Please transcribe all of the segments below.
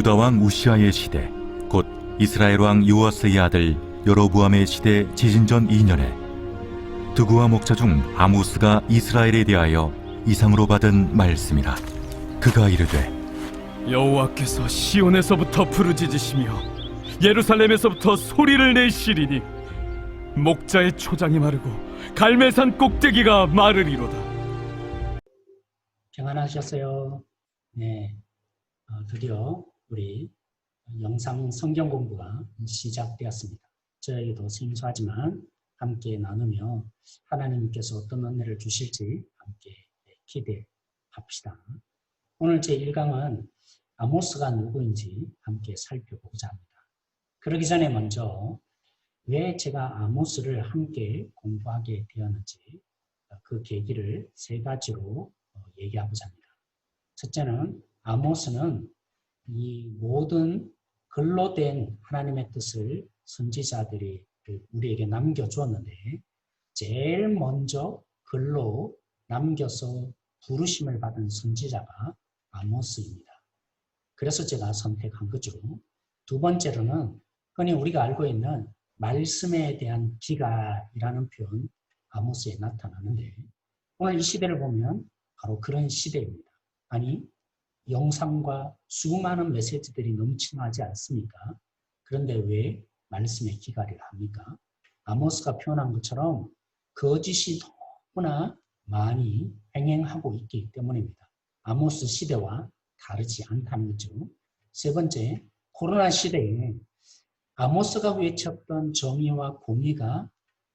유다 왕 우시아의 시대, 곧 이스라엘 왕 요아스의 아들 여로보암의 시대 지진전 2년에 드구와 목자 중 아모스가 이스라엘에 대하여 이상으로 받은 말씀이라. 그가 이르되, 여호와께서 시온에서부터 부르짖으시며 예루살렘에서부터 소리를 내시리니 목자의 초장이 마르고 갈매산 꼭대기가 마르리로다. 평안하셨어요? 네, 드디어 우리 영상 성경 공부가 시작되었습니다. 저에게도 생소하지만 함께 나누며 하나님께서 어떤 은혜를 주실지 함께 기대합시다. 오늘 제1강은 아모스가 누구인지 함께 살펴보고자 합니다. 그러기 전에 먼저 왜 제가 아모스를 함께 공부하게 되었는지 그 계기를 세 가지로 얘기하고자 합니다. 첫째는 아모스는 이 모든 글로 된 하나님의 뜻을 선지자들이 우리에게 남겨주었는데 제일 먼저 글로 남겨서 부르심을 받은 선지자가 아모스입니다. 그래서 제가 선택한 거죠. 두 번째로는 흔히 우리가 알고 있는 말씀에 대한 기가이라는 표현 아모스에 나타나는데 오늘 이 시대를 보면 바로 그런 시대입니다. 아니, 영상과 수많은 메시지들이 넘치나지 않습니까? 그런데 왜 말씀의 기가를 합니까? 아모스가 표현한 것처럼 거짓이 너무나 많이 행행하고 있기 때문입니다. 아모스 시대와 다르지 않다는 거죠. 세 번째, 코로나 시대에 아모스가 외쳤던 정의와 공의가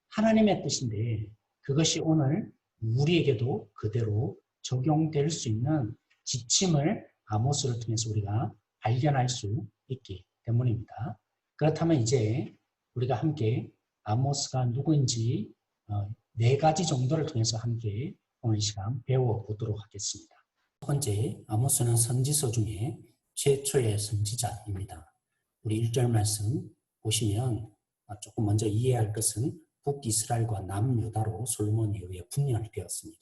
하나님의 뜻인데 그것이 오늘 우리에게도 그대로 적용될 수 있는 지침을 아모스를 통해서 우리가 발견할 수 있기 때문입니다. 그렇다면 이제 우리가 함께 아모스가 누구인지 네 가지 정도를 통해서 함께 오늘 이 시간 배워보도록 하겠습니다. 첫 번째, 아모스는 선지서 중에 최초의 선지자입니다. 우리 1절 말씀 보시면 조금 먼저 이해할 것은 북이스라엘과 남유다로 솔로몬에 의해 분열되었습니다.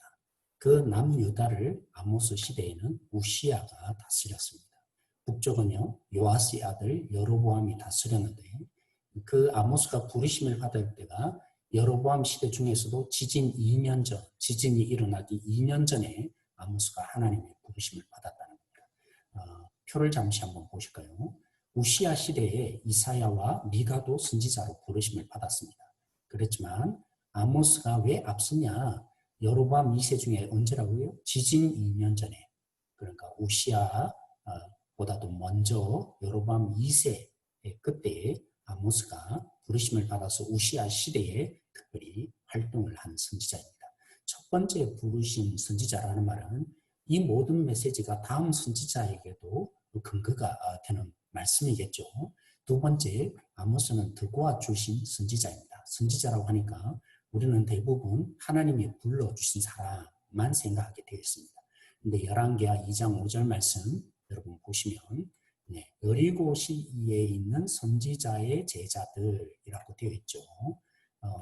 그 남유다를 아모스 시대에는 우시아가 다스렸습니다. 북쪽은요 요아스의 아들 여로보암이 다스렸는데 그 아모스가 부르심을 받을 때가 여로보암 시대 중에서도 지진이 일어나기 2년 전에 아모스가 하나님의 부르심을 받았다는 겁니다. 표를 잠시 한번 보실까요? 우시아 시대에 이사야와 미가도 선지자로 부르심을 받았습니다. 그렇지만 아모스가 왜 앞서냐? 여로보암 2세 중에 언제라고요? 지진 2년 전에, 그러니까 우시아보다도 먼저 여로보암 2세 그때에 아모스가 부르심을 받아서 우시아 시대에 특별히 활동을 한 선지자입니다. 첫 번째 부르심 선지자라는 말은 이 모든 메시지가 다음 선지자에게도 근거가 되는 말씀이겠죠. 두 번째, 아모스는 드고아 출신 선지자입니다. 선지자라고 하니까 우리는 대부분 하나님이 불러주신 사람만 생각하게 되어 있습니다. 근데 열왕기하 2장 5절 말씀 여러분 보시면 여리고시에 있는 선지자의 제자들이라고 되어 있죠.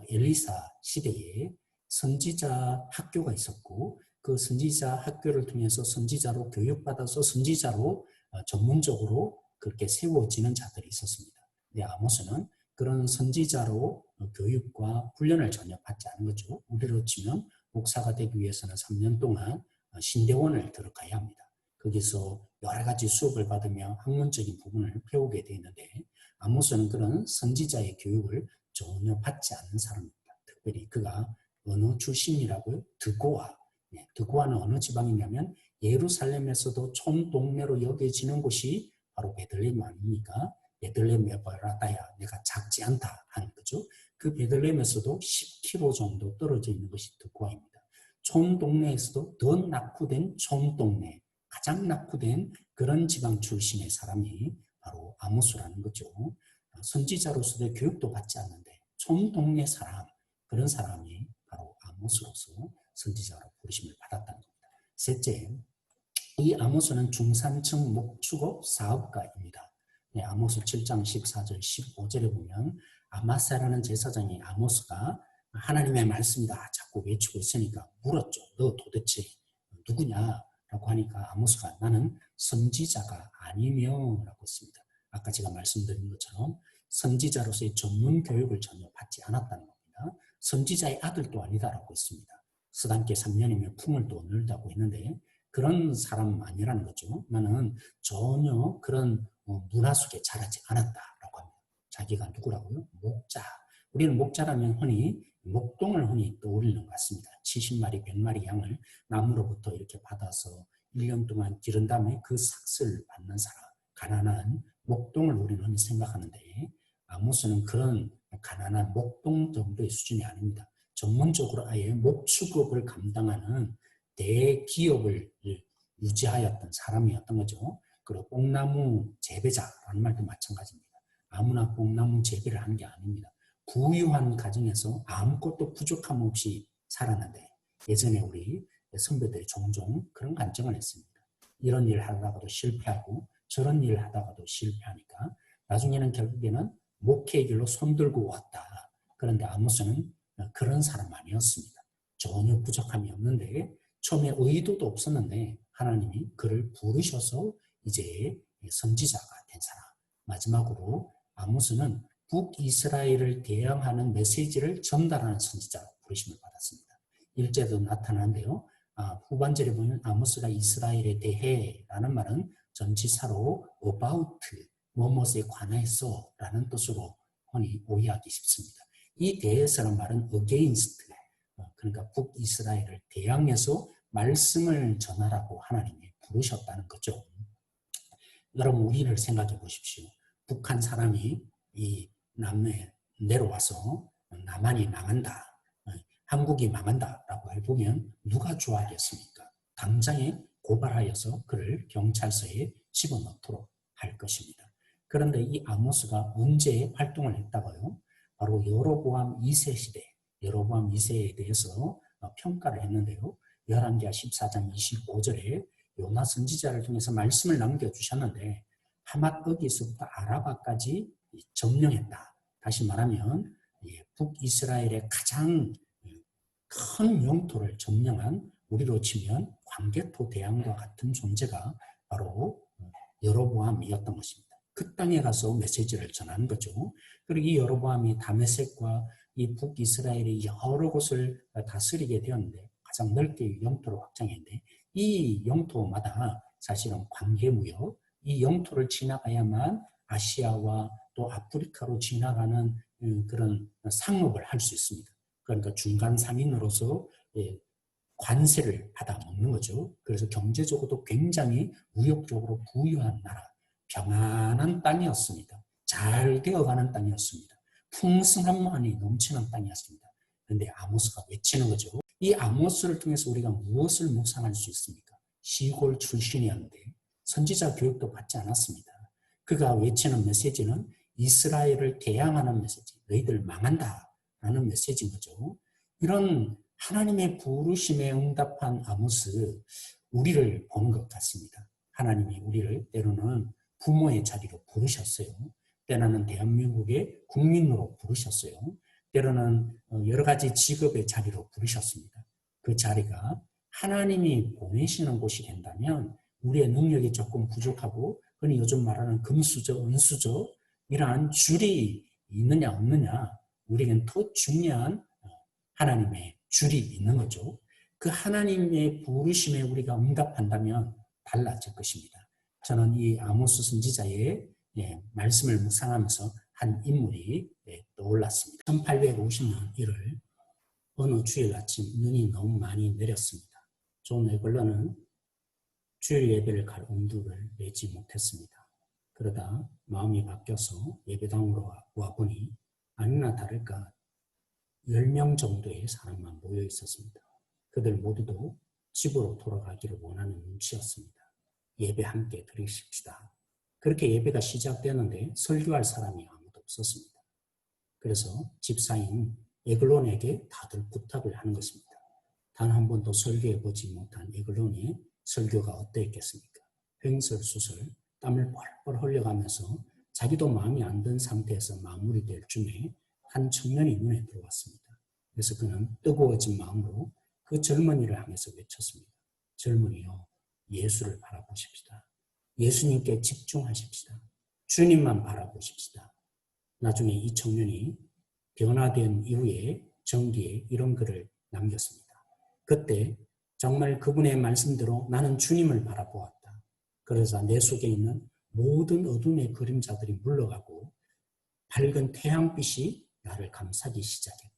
엘리사 시대에 선지자 학교가 있었고 그 선지자 학교를 통해서 선지자로 교육받아서 선지자로 전문적으로 그렇게 세워지는 자들이 있었습니다. 근데 아모스는 그런 선지자로 교육과 훈련을 전혀 받지 않은 거죠. 우리로 치면 목사가 되기 위해서는 3년 동안 신대원을 들어가야 합니다. 거기서 여러 가지 수업을 받으며 학문적인 부분을 배우게 되어 있는데 아모스는 그런 선지자의 교육을 전혀 받지 않는 사람입니다. 특별히 그가 어느 출신이라고요? 드고아. 드고아는 어느 지방이냐면 예루살렘에서도 촌동네로 여겨지는 곳이 바로 베들레헴 아닙니까? 베들레헴 에바라다야, 내가 작지 않다 하는 거죠. 그 베들레헴에서도 10km 정도 떨어져 있는 것이 드고아입니다. 촌동네에서도 더 낙후된 촌동네, 가장 낙후된 그런 지방 출신의 사람이 바로 아모스라는 거죠. 선지자로서도 교육도 받지 않는데 촌동네 사람, 그런 사람이 바로 아모스로서 선지자로 부르심을 받았다는 겁니다. 셋째, 이 아모스는 중산층 목축업 사업가입니다. 아모스 7장 14절 15절에 보면 아마사라는 제사장이 아모스가 하나님의 말씀이다 자꾸 외치고 있으니까 물었죠. 너 도대체 누구냐? 라고 하니까 아모스가 나는 선지자가 아니며 라고 했습니다. 아까 제가 말씀드린 것처럼 선지자로서의 전문 교육을 전혀 받지 않았다는 겁니다. 선지자의 아들도 아니다라고 했습니다. 스단께 3년이면 품을 또 얻는다고 했는데 그런 사람 아니라는 거죠. 나는 전혀 그런 문화 속에 자라지 않았다라고 합니다. 자기가 누구라고요? 목자. 우리는 목자라면 흔히 목동을 흔히 떠올리는 것 같습니다. 70마리, 100마리 양을 나무로부터 이렇게 받아서 1년 동안 기른 다음에 그 삭슬을 받는 사람, 가난한 목동을 우리는 흔히 생각하는데 아모스는 그런 가난한 목동 정도의 수준이 아닙니다. 전문적으로 아예 목축업을 감당하는 대기업을 유지하였던 사람이었던 거죠. 그리고 뽕나무 재배자라는 말도 마찬가지입니다. 아무나 뽕나무 재배를 하는 게 아닙니다. 부유한 가정에서 아무것도 부족함 없이 살았는데 예전에 우리 선배들이 종종 그런 간증을 했습니다. 이런 일을 하다가도 실패하고 저런 일을 하다가도 실패하니까 나중에는 결국에는 목회의 길로 손들고 왔다. 그런데 아모스는 그런 사람 아니었습니다. 전혀 부족함이 없는데 처음에 의도도 없었는데 하나님이 그를 부르셔서 이제 선지자가 된 사람. 마지막으로 아모스는 북이스라엘을 대항하는 메시지를 전달하는 선지자로 부르심을 받았습니다. 1절에도 나타나는데요. 후반절에 보면 아모스가 이스라엘에 대해 라는 말은 전치사로 about, 무엇에 관해서 라는 뜻으로 흔히 오해하기 쉽습니다. 이 대해서라는 말은 against, 그러니까 북이스라엘을 대항해서 말씀을 전하라고 하나님이 부르셨다는 거죠. 여러분 우리를 생각해 보십시오. 북한 사람이 이 남해 내려와서 남한이 망한다, 한국이 망한다라고 해보면 누가 좋아하겠습니까? 당장에 고발하여서 그를 경찰서에 집어넣도록 할 것입니다. 그런데 이 아모스가 언제 활동을 했다고요? 바로 여로보암 2세 시대, 여로보암 2세에 대해서 평가를 했는데요. 열왕기하 14장 25절에 요나 선지자를 통해서 말씀을 남겨주셨는데 하맛거기서부터 아라바까지 점령했다. 다시 말하면 북이스라엘의 가장 큰 영토를 점령한 우리로 치면 광개토 대왕과 같은 존재가 바로 여로보암이었던 것입니다. 그 땅에 가서 메시지를 전하는 거죠. 그리고 이 여로보암이 다메섹과 이 북이스라엘의 여러 곳을 다스리게 되었는데 가장 넓게 영토를 확장했는데 이 영토마다 사실은 관계무역, 이 영토를 지나가야만 아시아와 또 아프리카로 지나가는 그런 상업을 할 수 있습니다. 그러니까 중간 상인으로서 관세를 받아 먹는 거죠. 그래서 경제적으로도 굉장히 무역적으로 부유한 나라, 평안한 땅이었습니다. 잘 되어가는 땅이었습니다. 풍성함만이 넘치는 땅이었습니다. 그런데 아모스가 외치는 거죠. 이 아모스를 통해서 우리가 무엇을 묵상할 수 있습니까? 시골 출신이었는데 선지자 교육도 받지 않았습니다. 그가 외치는 메시지는 이스라엘을 대항하는 메시지, 너희들 망한다 라는 메시지인 거죠. 이런 하나님의 부르심에 응답한 아모스, 우리를 보는 것 같습니다. 하나님이 우리를 때로는 부모의 자리로 부르셨어요. 때로는 대한민국의 국민으로 부르셨어요. 때로는 여러 가지 직업의 자리로 부르셨습니다. 그 자리가 하나님이 보내시는 곳이 된다면 우리의 능력이 조금 부족하고 흔히 요즘 말하는 금수저, 은수저 이러한 줄이 있느냐 없느냐, 우리에겐 더 중요한 하나님의 줄이 있는 거죠. 그 하나님의 부르심에 우리가 응답한다면 달라질 것입니다. 저는 이 아모스 선지자의 말씀을 묵상하면서 한 인물이 떠올랐습니다. 1850년 1월 어느 주일 아침 눈이 너무 많이 내렸습니다. 존 에글러는 주일 예배를 갈 엄두를 내지 못했습니다. 그러다 마음이 바뀌어서 예배당으로 와보니 아니나 다를까 10명 정도의 사람만 모여 있었습니다. 그들 모두도 집으로 돌아가기를 원하는 눈치였습니다. 예배 함께 드리십시다. 그렇게 예배가 시작되는데 설교할 사람이 아무도 없었습니다. 그래서 집사인 에글론에게 다들 부탁을 하는 것입니다. 단 한 번도 설교해보지 못한 에글론의 설교가 어떠했겠습니까? 횡설수설, 땀을 뻘뻘 흘려가면서 자기도 마음이 안 든 상태에서 마무리될 쯤에 한 청년이 눈에 들어왔습니다. 그래서 그는 뜨거워진 마음으로 그 젊은이를 향해서 외쳤습니다. 젊은이여, 예수를 바라보십시다. 예수님께 집중하십시다. 주님만 바라보십시다. 나중에 이 청년이 변화된 이후에 정기에 이런 글을 남겼습니다. 그때 정말 그분의 말씀대로 나는 주님을 바라보았다. 그래서 내 속에 있는 모든 어둠의 그림자들이 물러가고 밝은 태양빛이 나를 감싸기 시작했다.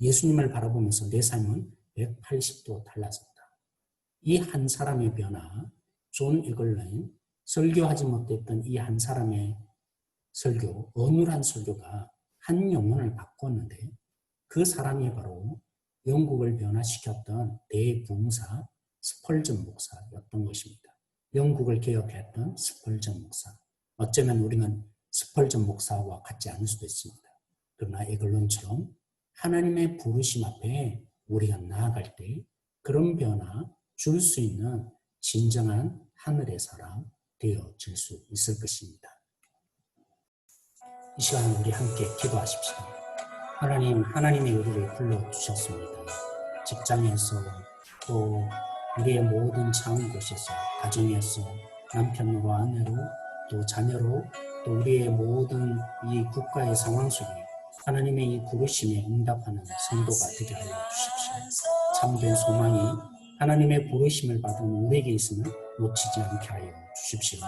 예수님을 바라보면서 내 삶은 180도 달라졌다. 이 한 사람의 변화, 존 에글라인, 설교하지 못했던 이 한 사람의 설교, 어눌한 설교가 한 영혼을 바꿨는데 그 사람이 바로 영국을 변화시켰던 대부흥사 스펄전 목사였던 것입니다. 영국을 개혁했던 스펄전 목사. 어쩌면 우리는 스펄전 목사와 같지 않을 수도 있습니다. 그러나 에글론처럼 하나님의 부르심 앞에 우리가 나아갈 때 그런 변화 줄 수 있는 진정한 하늘의 사람 되어질 수 있을 것입니다. 이 시간 우리 함께 기도하십시오. 하나님의 우리를 불러주셨습니다. 직장에서 또 우리의 모든 작은 곳에서, 가정에서, 남편으로, 아내로, 또 자녀로, 또 우리의 모든 이 국가의 상황 속에 하나님의 이 부르심에 응답하는 성도가 되게 하여 주십시오. 참된 소망이 하나님의 부르심을 받은 우리에게 있으면 놓치지 않게 하여 주십시오.